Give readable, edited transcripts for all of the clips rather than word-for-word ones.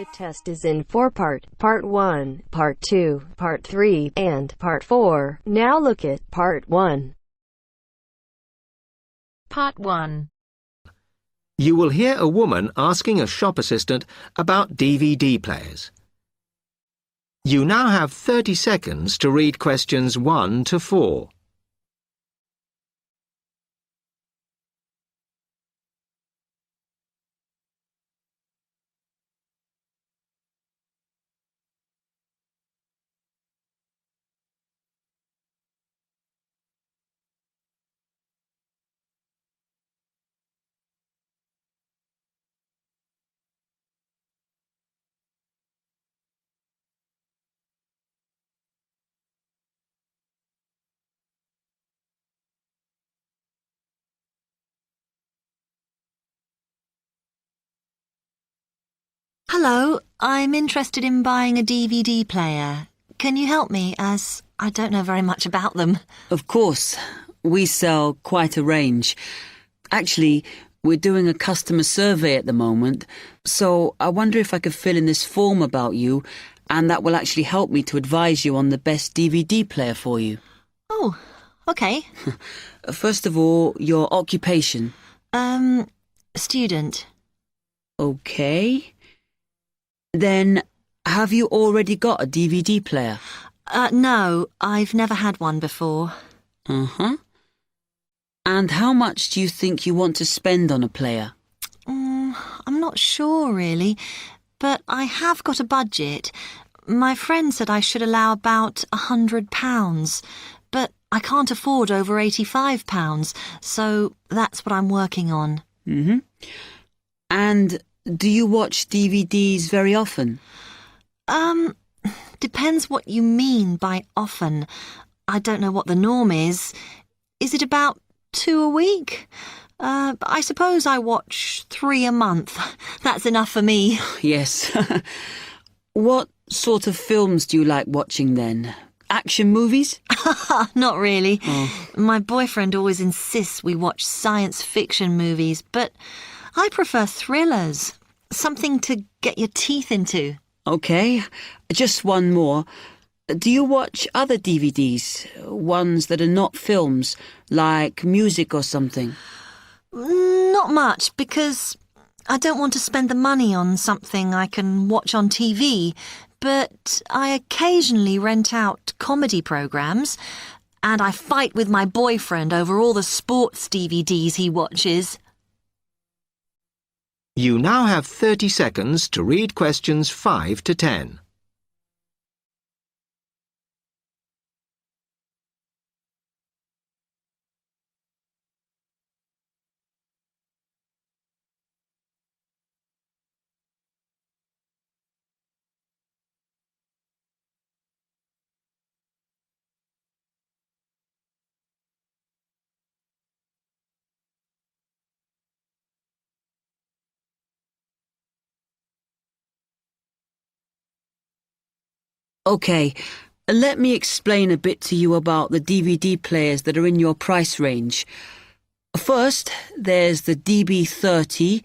music test is in 4 parts. Part 1, Part 2, Part 3, and Part 4. Now look at Part 1. Part 1. You will hear a woman asking a shop assistant about DVD players. You now have 30 seconds to read questions 1 to 4. Hello, I'm interested in buying a DVD player. Can you help me, as I don't know very much about them? Of course. We sell quite a range. Actually, we're doing a customer survey at the moment, so I wonder if I could fill in this form about you, and that will actually help me to advise you on the best DVD player for you. Oh, okay. First of all, your occupation. Student. Okay. Then, have you already got a DVD player? No, I've never had one before. Uh-huh. And how much do you think you want to spend on a player? I'm not sure, really, but I have got a budget. My friend said I should allow about £100, but I can't afford over £85, so that's what I'm working on. Mm-hmm. And do you watch DVDs very often? Depends what you mean by often. I don't know what the norm is. Is it about 2 a week? I suppose I watch 3 a month. That's enough for me. Yes. What sort of films do you like watching then? Action movies? Not really. Oh. My boyfriend always insists we watch science fiction movies, but I prefer thrillers. Something to get your teeth into. Okay, just one more. Do you watch other DVDs? Ones that are not films, like music or something? Not much, because I don't want to spend the money on something I can watch on TV, but I occasionally rent out comedy programs, and I fight with my boyfriend over all the sports DVDs he watches. You now have 30 seconds to read questions 5 to 10. Okay, let me explain a bit to you about the DVD players that are in your price range. First, there's the DB30,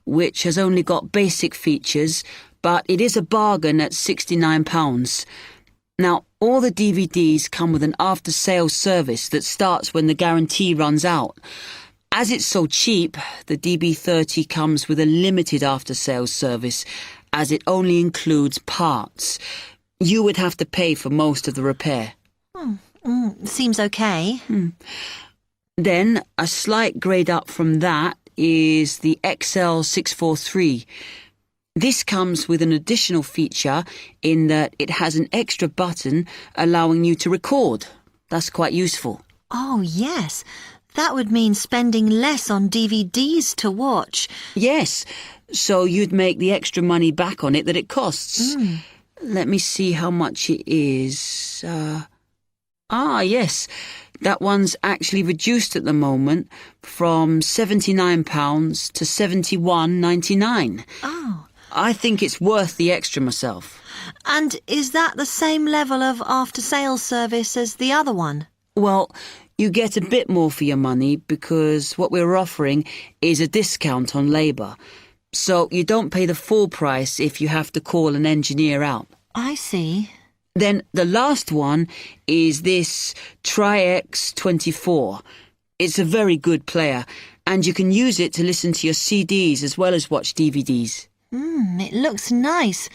which has only got basic features, but it is a bargain at £69. Now, all the DVDs come with an after-sales service that starts when the guarantee runs out. As it's so cheap, the DB30 comes with a limited after-sales service, as it only includes parts. You would have to pay for most of the repair. Seems okay. Then, a slight grade up from that is the XL643. This comes with an additional feature in that it has an extra button allowing you to record. That's quite useful. Oh, yes. That would mean spending less on DVDs to watch. Yes, so you'd make the extra money back on it that it costs. Let me see how much it is. Yes, that one's actually reduced at the moment from £79 to £71.99. Oh. I think it's worth the extra myself. And is that the same level of after-sales service as the other one? Well, you get a bit more for your money because what we're offering is a discount on labour. So you don't pay the full price if you have to call an engineer out. I see. Then the last one is this Tri-X 24. It's a very good player, and you can use it to listen to your CDs as well as watch DVDs. It looks nice,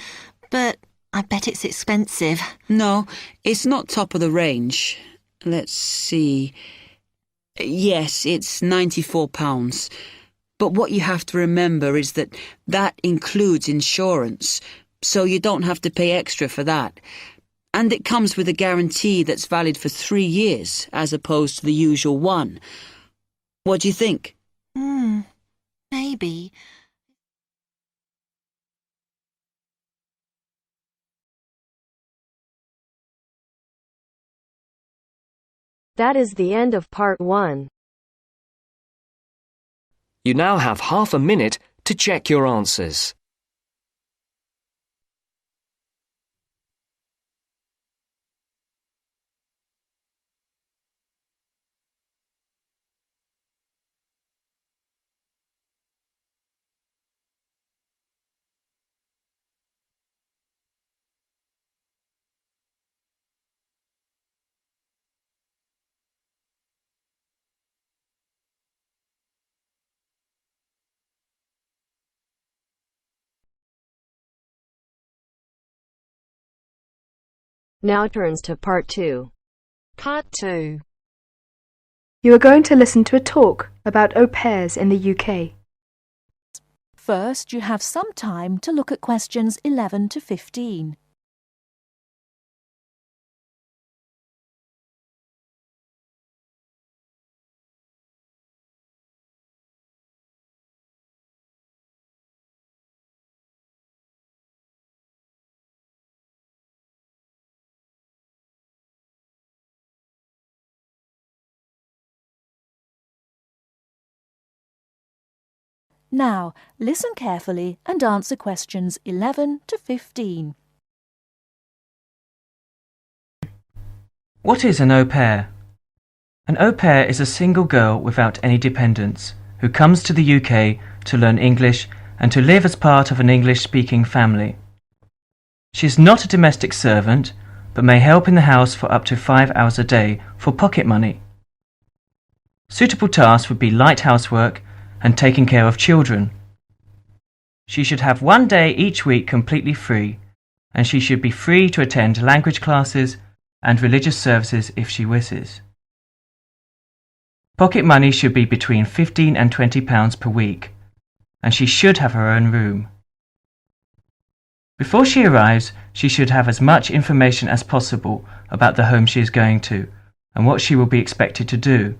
but I bet it's expensive. No, it's not top of the range. Let's see. Yes, it's £94. But what you have to remember is that includes insurance, so you don't have to pay extra for that. And it comes with a guarantee that's valid for 3 years, as opposed to the usual one. What do you think? Maybe. That is the end of part 1. You now have half a minute to check your answers. Now turns to part 2. Part 2. You are going to listen to a talk about au pairs in the UK. First, you have some time to look at questions 11 to 15. Now, listen carefully and answer questions 11 to 15. What is an au pair? An au pair is a single girl without any dependents who comes to the UK to learn English and to live as part of an English-speaking family. She is not a domestic servant, but may help in the house for up to 5 hours a day for pocket money. Suitable tasks would be light housework and taking care of children. She should have 1 day each week completely free, and she should be free to attend language classes and religious services if she wishes. Pocket money should be between £15 and £20 per week, and she should have her own room. Before she arrives, she should have as much information as possible about the home she is going to and what she will be expected to do.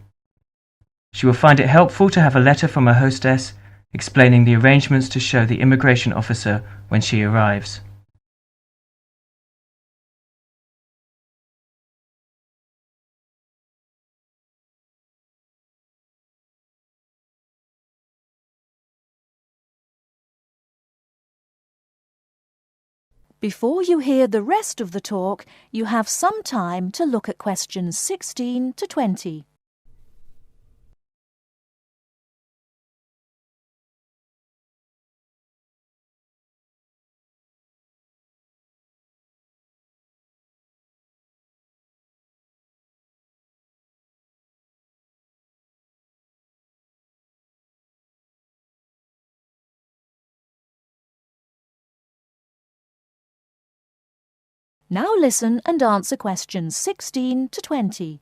She will find it helpful to have a letter from her hostess explaining the arrangements to show the immigration officer when she arrives. Before you hear the rest of the talk, you have some time to look at questions 16 to 20. Now listen and answer questions 16 to 20.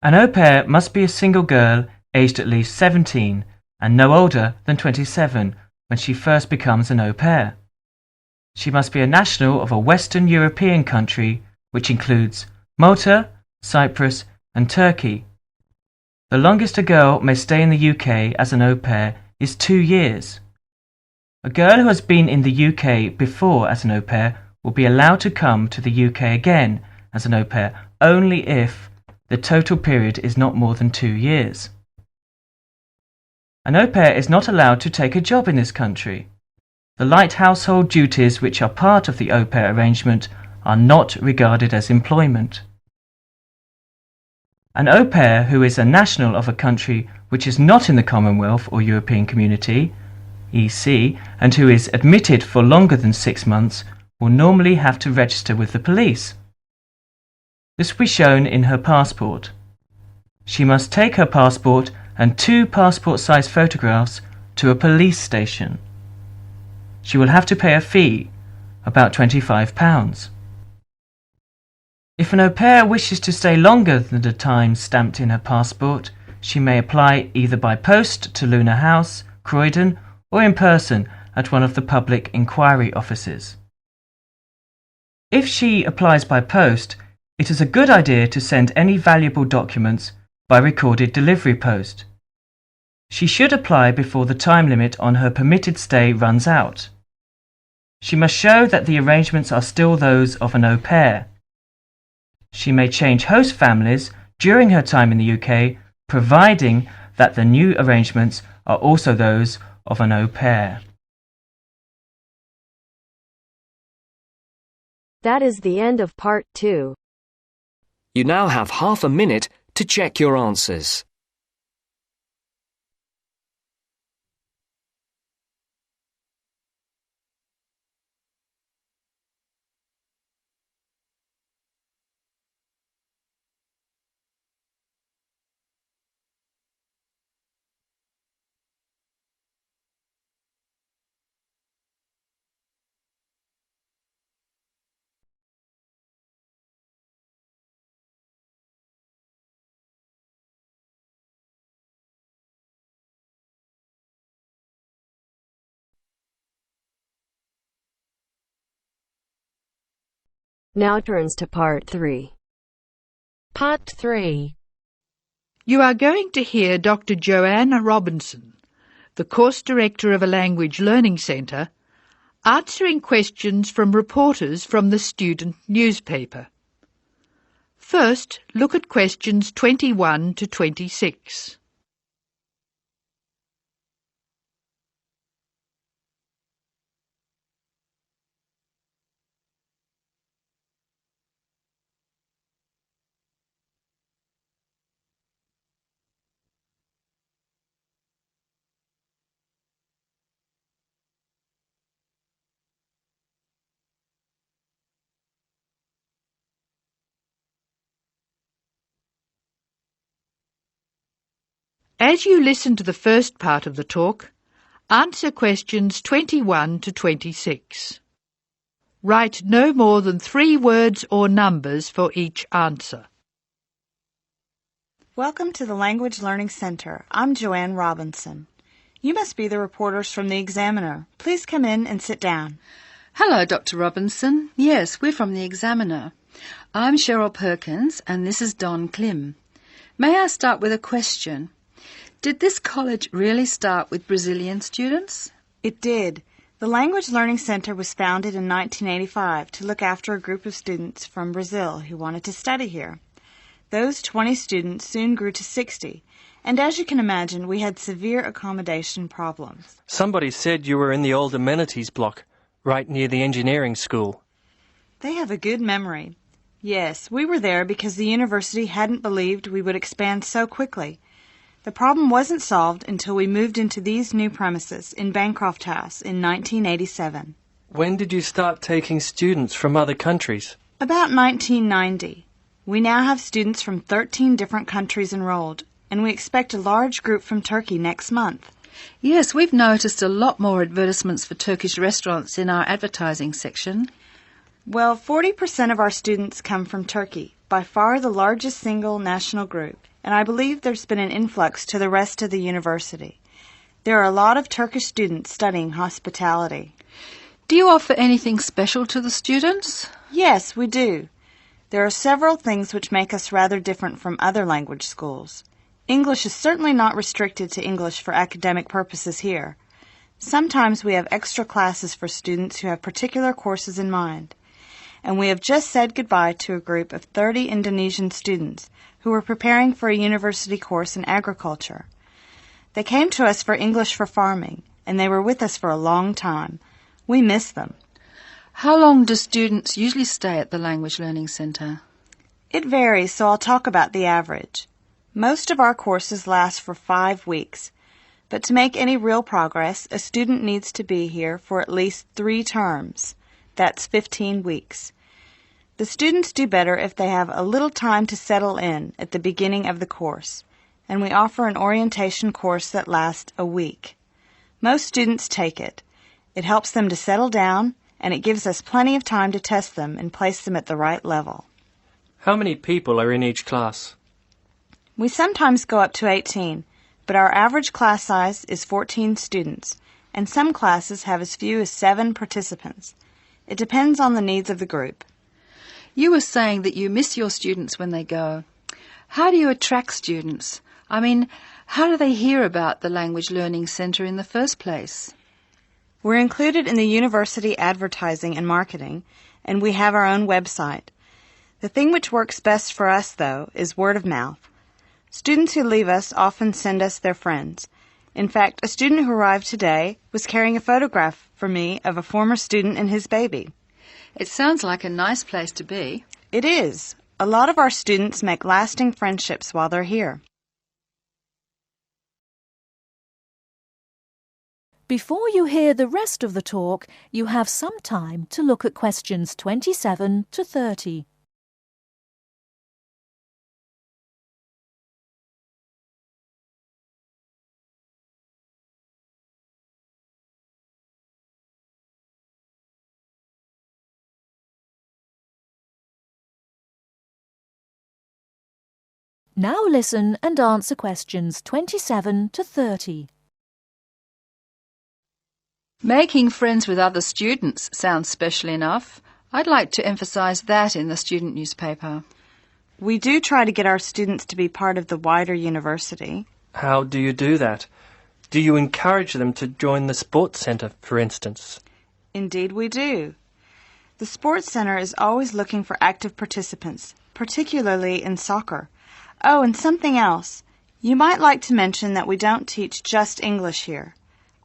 An au pair must be a single girl aged at least 17 and no older than 27 when she first becomes an au pair. She must be a national of a Western European country, which includes Malta, Cyprus and Turkey. The longest a girl may stay in the UK as an au pair is 2 years. A girl who has been in the UK before as an au pair will be allowed to come to the UK again as an au pair only if the total period is not more than 2 years. An au pair is not allowed to take a job in this country. The light household duties which are part of the au pair arrangement are not regarded as employment. An au pair who is a national of a country which is not in the Commonwealth or European Community, EC, and who is admitted for longer than 6 months will normally have to register with the police. This will be shown in her passport. She must take her passport and 2 passport-size photographs to a police station. She will have to pay a fee, about £25. If an au pair wishes to stay longer than the time stamped in her passport, she may apply either by post to Luna House, Croydon, or in person at one of the public inquiry offices. If she applies by post, it is a good idea to send any valuable documents by recorded delivery post. She should apply before the time limit on her permitted stay runs out. She must show that the arrangements are still those of an au pair. She may change host families during her time in the UK, providing that the new arrangements are also those of an au pair. That is the end of part 2. You now have half a minute to check your answers. Now turns to part 3. Part 3. You are going to hear Dr. Joanna Robinson, the course director of a language learning centre, answering questions from reporters from the student newspaper. First, look at questions 21 to 26. As you listen to the first part of the talk, answer questions 21 to 26. Write no more than 3 words or numbers for each answer. Welcome to the Language Learning Center. I'm Joanne Robinson. You must be the reporters from the Examiner. Please come in and sit down. Hello, Dr. Robinson. Yes, we're from the Examiner. I'm Cheryl Perkins and this is Don Klim. May I start with a question? Did this college really start with Brazilian students? It did. The Language Learning Center was founded in 1985 to look after a group of students from Brazil who wanted to study here. Those 20 students soon grew to 60, and as you can imagine, we had severe accommodation problems. Somebody said you were in the old amenities block, right near the engineering school. They have a good memory. Yes, we were there because the university hadn't believed we would expand so quickly. The problem wasn't solved until we moved into these new premises in Bancroft House in 1987. When did you start taking students from other countries? About 1990. We now have students from 13 different countries enrolled, and we expect a large group from Turkey next month. Yes, we've noticed a lot more advertisements for Turkish restaurants in our advertising section. Well, 40% of our students come from Turkey, by far the largest single national group, and I believe there's been an influx to the rest of the university. There are a lot of Turkish students studying hospitality. Do you offer anything special to the students? Yes, we do. There are several things which make us rather different from other language schools. English is certainly not restricted to English for academic purposes here. Sometimes we have extra classes for students who have particular courses in mind. And we have just said goodbye to a group of 30 Indonesian students who were preparing for a university course in agriculture. They came to us for English for farming, and they were with us for a long time. We miss them. How long do students usually stay at the Language Learning Centre? It varies, so I'll talk about the average. Most of our courses last for 5 weeks, but to make any real progress, a student needs to be here for at least 3 terms. That's 15 weeks. The students do better if they have a little time to settle in at the beginning of the course, and we offer an orientation course that lasts a week. Most students take it. It helps them to settle down, and it gives us plenty of time to test them and place them at the right level. How many people are in each class? We sometimes go up to 18, but our average class size is 14 students, and some classes have as few as 7 participants. It depends on the needs of the group. You were saying that you miss your students when they go. How do you attract students? I mean, how do they hear about the Language Learning Centre in the first place? We're included in the university advertising and marketing, and we have our own website. The thing which works best for us, though, is word of mouth. Students who leave us often send us their friends. In fact, a student who arrived today was carrying a photograph for me of a former student and his baby. It sounds like a nice place to be. It is. A lot of our students make lasting friendships while they're here. Before you hear the rest of the talk, you have some time to look at questions 27 to 30. Now listen and answer questions 27 to 30. Making friends with other students sounds special enough. I'd like to emphasise that in the student newspaper. We do try to get our students to be part of the wider university. How do you do that? Do you encourage them to join the sports centre, for instance? Indeed we do. The sports centre is always looking for active participants, particularly in soccer. Oh, and something else. You might like to mention that we don't teach just English here.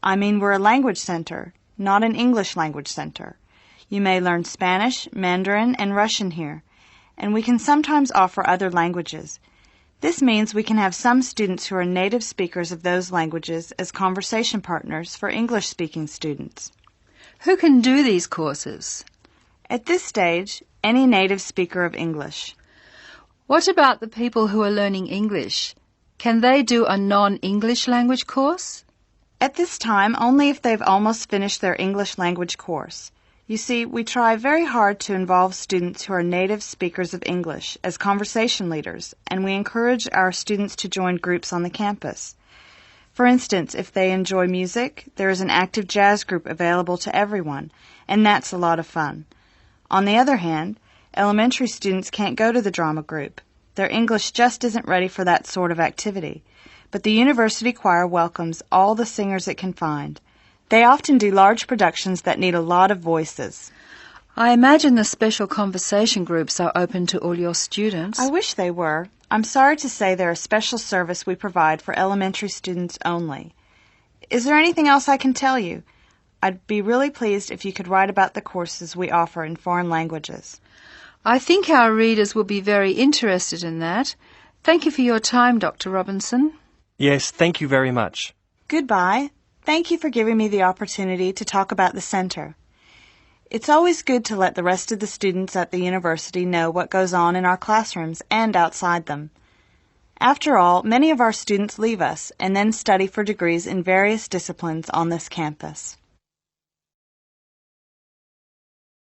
I mean, we're a language center, not an English language center. You may learn Spanish, Mandarin, and Russian here, and we can sometimes offer other languages. This means we can have some students who are native speakers of those languages as conversation partners for English-speaking students. Who can do these courses? At this stage, any native speaker of English. What about the people who are learning English? Can they do a non-English language course? At this time, only if they've almost finished their English language course. You see, we try very hard to involve students who are native speakers of English as conversation leaders, and we encourage our students to join groups on the campus. For instance, if they enjoy music, there is an active jazz group available to everyone, and that's a lot of fun. On the other hand, elementary students can't go to the drama group. Their English just isn't ready for that sort of activity. But the university choir welcomes all the singers it can find. They often do large productions that need a lot of voices. I imagine the special conversation groups are open to all your students. I wish they were. I'm sorry to say they're a special service we provide for elementary students only. Is there anything else I can tell you? I'd be really pleased if you could write about the courses we offer in foreign languages. I think our readers will be very interested in that. Thank you for your time, Dr. Robinson. Yes, thank you very much. Goodbye. Thank you for giving me the opportunity to talk about the center. It's always good to let the rest of the students at the university know what goes on in our classrooms and outside them. After all, many of our students leave us and then study for degrees in various disciplines on this campus.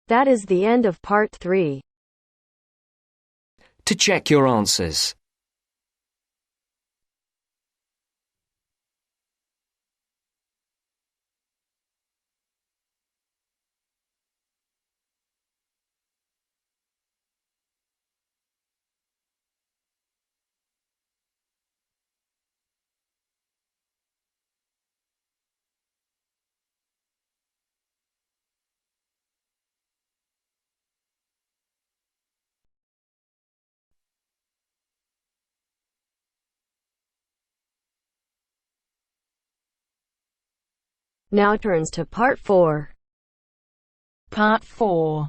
That is the end of part 3. To check your answers. Now turns to part 4. Part 4.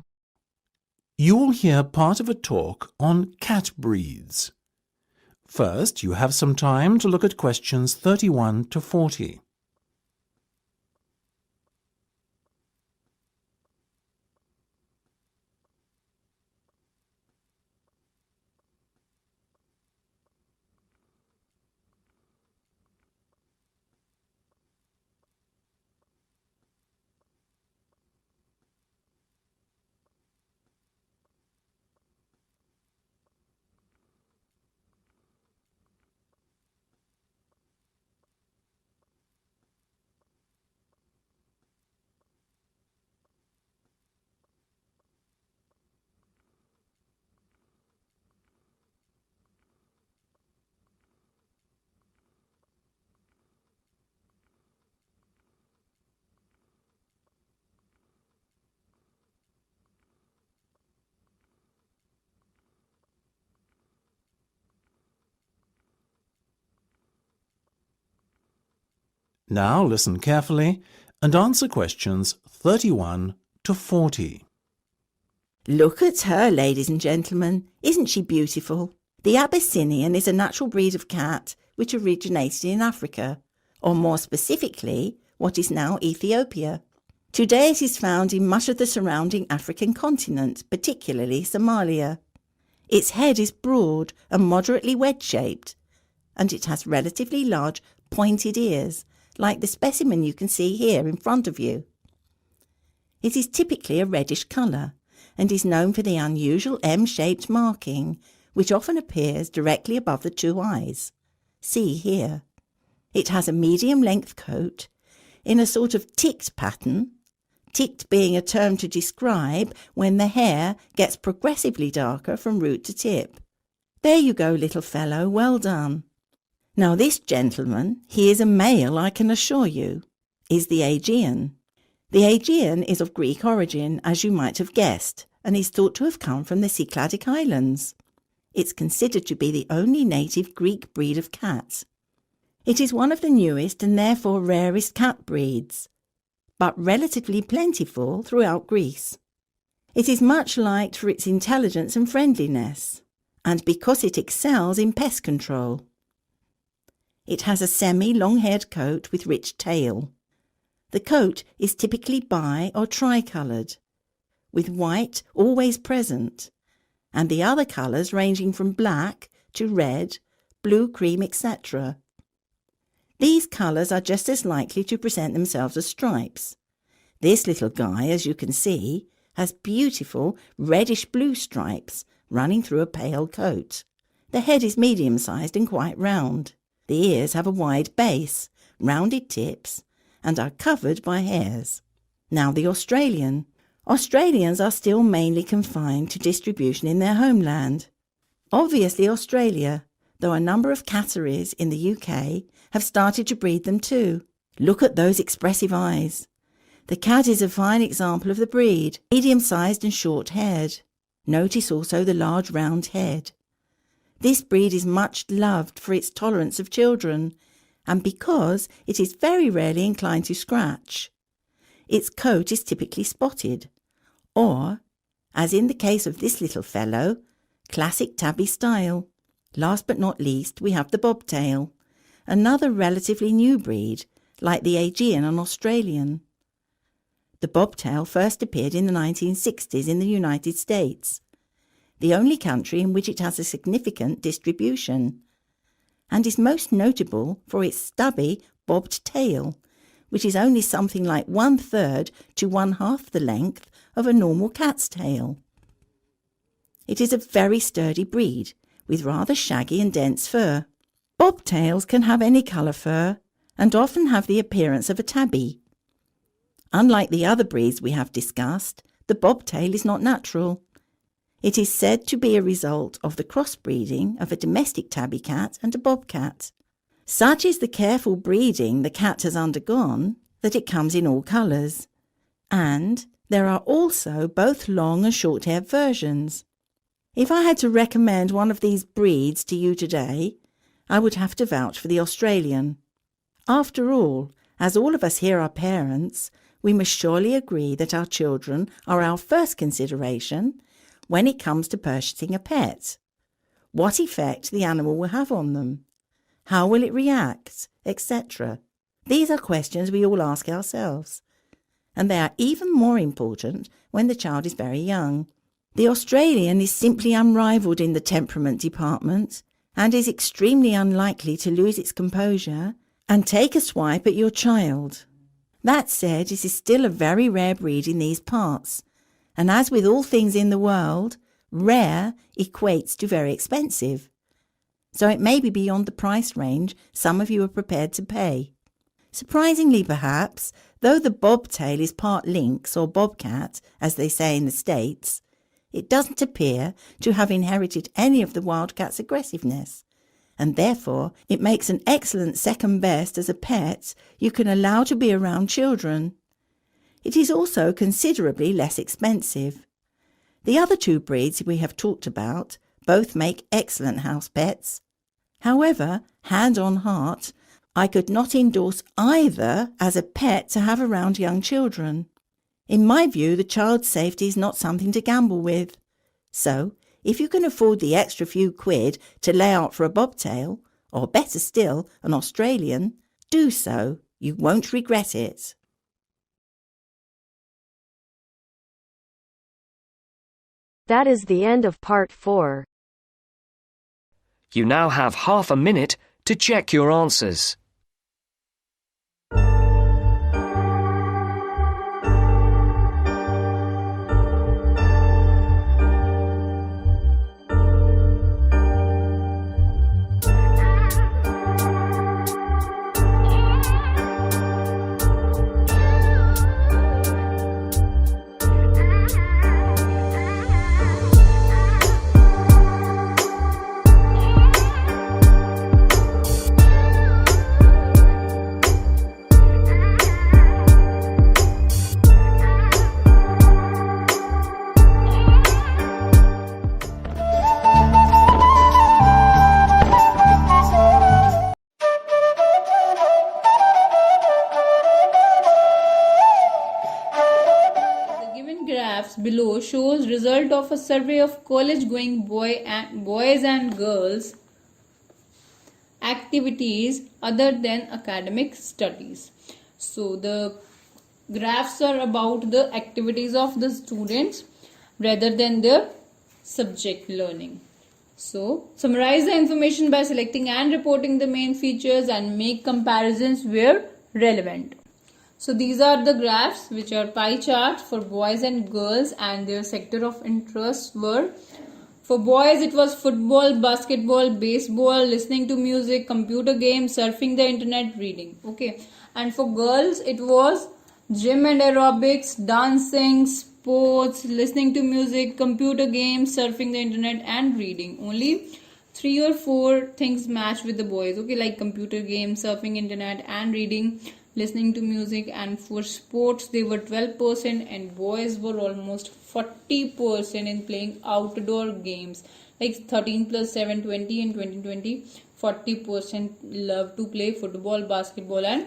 You will hear part of a talk on cat breeds. First, you have some time to look at questions 31 to 40. Now listen carefully and answer questions 31 to 40. Look at her, ladies and gentlemen. Isn't she beautiful? The Abyssinian is a natural breed of cat which originated in Africa, or more specifically, what is now Ethiopia. Today it is found in much of the surrounding African continent, particularly Somalia. Its head is broad and moderately wedge-shaped, and it has relatively large pointed ears, like the specimen you can see here in front of you. It is typically a reddish colour and is known for the unusual M-shaped marking, which often appears directly above the two eyes. See here. It has a medium-length coat in a sort of ticked pattern, ticked being a term to describe when the hair gets progressively darker from root to tip. There you go, little fellow, well done. Now this gentleman, he is a male, I can assure you, is the Aegean. The Aegean is of Greek origin, as you might have guessed, and is thought to have come from the Cycladic Islands. It's considered to be the only native Greek breed of cat. It is one of the newest and therefore rarest cat breeds, but relatively plentiful throughout Greece. It is much liked for its intelligence and friendliness, and because it excels in pest control. It has a semi-long-haired coat with rich tail. The coat is typically bi- or tri-coloured, with white always present, and the other colours ranging from black to red, blue, cream, etc. These colours are just as likely to present themselves as stripes. This little guy, as you can see, has beautiful reddish-blue stripes running through a pale coat. The head is medium-sized and quite round. The ears have a wide base, rounded tips, and are covered by hairs. Now the Australian. Australians are still mainly confined to distribution in their homeland. Obviously Australia, though a number of catteries in the UK have started to breed them too. Look at those expressive eyes. The cat is a fine example of the breed, medium-sized and short-haired. Notice also the large round head. This breed is much loved for its tolerance of children, and because it is very rarely inclined to scratch. Its coat is typically spotted, or, as in the case of this little fellow, classic tabby style. Last but not least, we have the bobtail, another relatively new breed, like the Aegean and Australian. The bobtail first appeared in the 1960s in the United States, the only country in which it has a significant distribution, and is most notable for its stubby, bobbed tail, which is only something like 1/3 to 1/2 the length of a normal cat's tail. It is a very sturdy breed, with rather shaggy and dense fur. Bobtails can have any colour fur, and often have the appearance of a tabby. Unlike the other breeds we have discussed, the bobtail is not natural. It is said to be a result of the crossbreeding of a domestic tabby cat and a bobcat. Such is the careful breeding the cat has undergone that it comes in all colours, and there are also both long and short-haired versions. If I had to recommend one of these breeds to you today, I would have to vouch for the Australian. After all, as all of us here are parents, we must surely agree that our children are our first consideration when it comes to purchasing a pet? What effect the animal will have on them? How will it react, etc.? These are questions we all ask ourselves, and they are even more important when the child is very young. The Australian is simply unrivalled in the temperament department and is extremely unlikely to lose its composure and take a swipe at your child. That said, it is still a very rare breed in these parts, and as with all things in the world, rare equates to very expensive. So it may be beyond the price range some of you are prepared to pay. Surprisingly perhaps, though the bobtail is part lynx or bobcat, as they say in the States, it doesn't appear to have inherited any of the wildcat's aggressiveness, and therefore it makes an excellent second best as a pet you can allow to be around children. It is also considerably less expensive. The other two breeds we have talked about both make excellent house pets. However, hand on heart, I could not endorse either as a pet to have around young children. In my view, the child's safety is not something to gamble with. So, if you can afford the extra few quid to lay out for a bobtail, or better still, an Australian, do so. You won't regret it. That is the end of part 4. You now have half a minute to check your answers. Below shows result of a survey of college-going boys and girls activities other than academic studies. So the graphs are about the activities of the students rather than their subject learning. So summarize the information by selecting and reporting the main features and make comparisons where relevant. So these are the graphs which are pie charts for boys and girls, and their sector of interest were, for boys it was football, basketball, baseball, listening to music, computer games, surfing the internet, reading. Okay. And for girls it was gym and aerobics, dancing, sports, listening to music, computer games, surfing the internet and reading. Only 3 or 4 things match with the boys. Okay, like computer games, surfing internet and reading, listening to music. And for sports they were 12% and boys were almost 40% in playing outdoor games, like 13 plus 7 20 and 20 40% love to play football, basketball and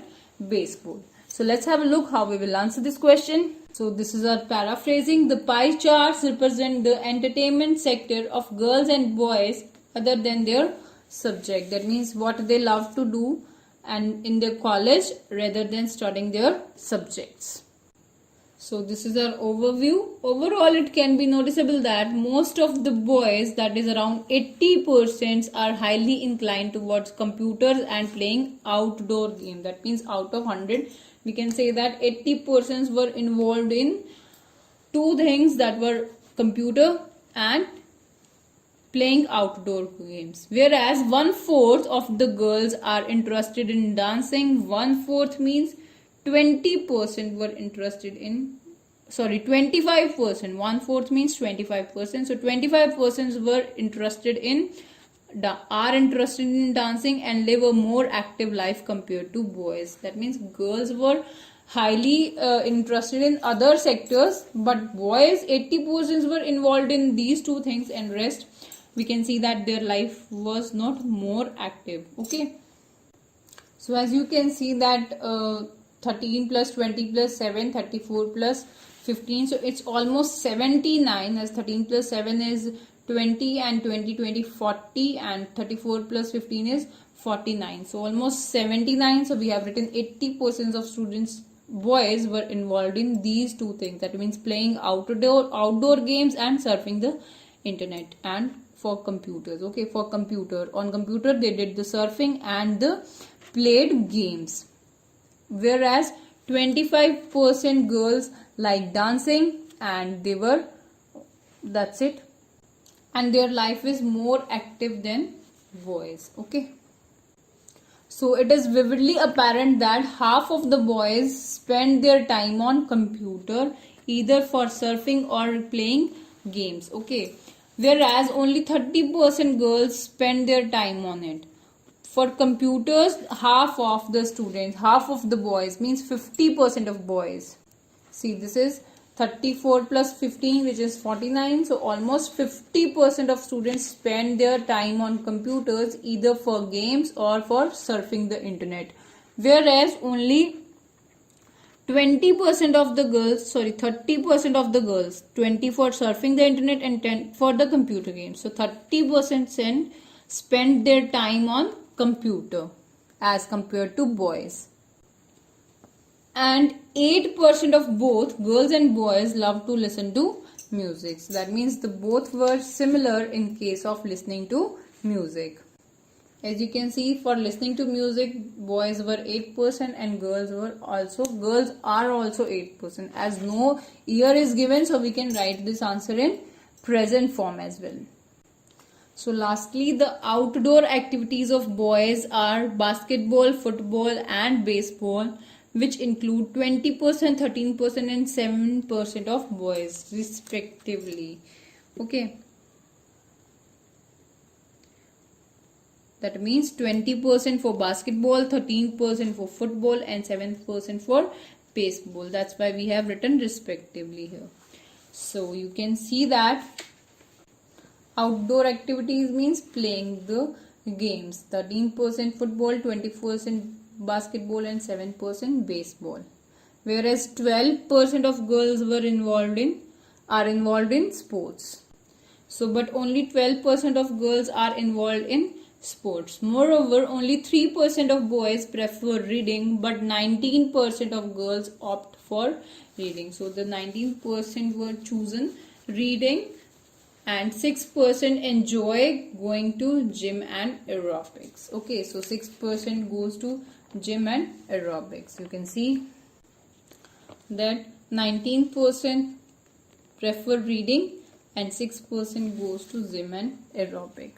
baseball. So let's have a look how we will answer this question. So this is our paraphrasing. The pie charts represent the entertainment sector of girls and boys other than their subject. That means what they love to do and in their college rather than studying their subjects. So this is our overview. Overall, it can be noticeable that most of the boys, that is around 80%, are highly inclined towards computers and playing outdoor games. That means out of 100, we can say that 80% were involved in 2 things, that were computer and playing outdoor games. Whereas 1/4 of the girls are interested in dancing. 1/4 means 20% were interested in, 25%. 1/4 means 25%. So 25% were interested in, are interested in dancing and live a more active life compared to boys. That means girls were highly interested in other sectors, but boys 80% were involved in these 2 things, and rest we can see that their life was not more active. Okay, so as you can see that 13 plus 20 plus 7, 34 plus 15, so it's almost 79, as 13 plus 7 is 20, and 20 40, and 34 plus 15 is 49, so almost 79. So we have written 80% of students, boys, were involved in these two things. That means playing outdoor games and surfing the internet. And for computers, okay, for computer, on computer they did the surfing and the played games. Whereas 25% girls like dancing, and that's it, and their life is more active than boys. Okay, so it is vividly apparent that half of the boys spend their time on computer, either for surfing or playing games. Okay, whereas only 30% girls spend their time on it. For computers, half of the students, half of the boys, means 50% of boys. See, this is 34 plus 15, which is 49. So almost 50% of students spend their time on computers, either for games or for surfing the internet. Whereas only 20% of the girls, 30% of the girls, 20 for surfing the internet and 10 for the computer games. So 30% spend their time on computer as compared to boys. And 8% of both girls and boys love to listen to music. So that means the both were similar in case of listening to music. As you can see, for listening to music, boys were 8% and girls are also 8%. As no year is given, so we can write this answer in present form as well. So lastly, the outdoor activities of boys are basketball, football and baseball, which include 20%, 13% and 7% of boys respectively. Okay. That means 20% for basketball, 13% for football and 7% for baseball. That's why we have written respectively here. So you can see that outdoor activities means playing the games. 13% football, 20% basketball and 7% baseball. Whereas 12% of girls are involved in sports. So but only 12% of girls are involved in sports. Moreover, only 3% of boys prefer reading, but 19% of girls opt for reading. So the 19% were chosen reading, and 6% enjoy going to gym and aerobics. Okay, so 6% goes to gym and aerobics. You can see that 19% prefer reading and 6% goes to gym and aerobic.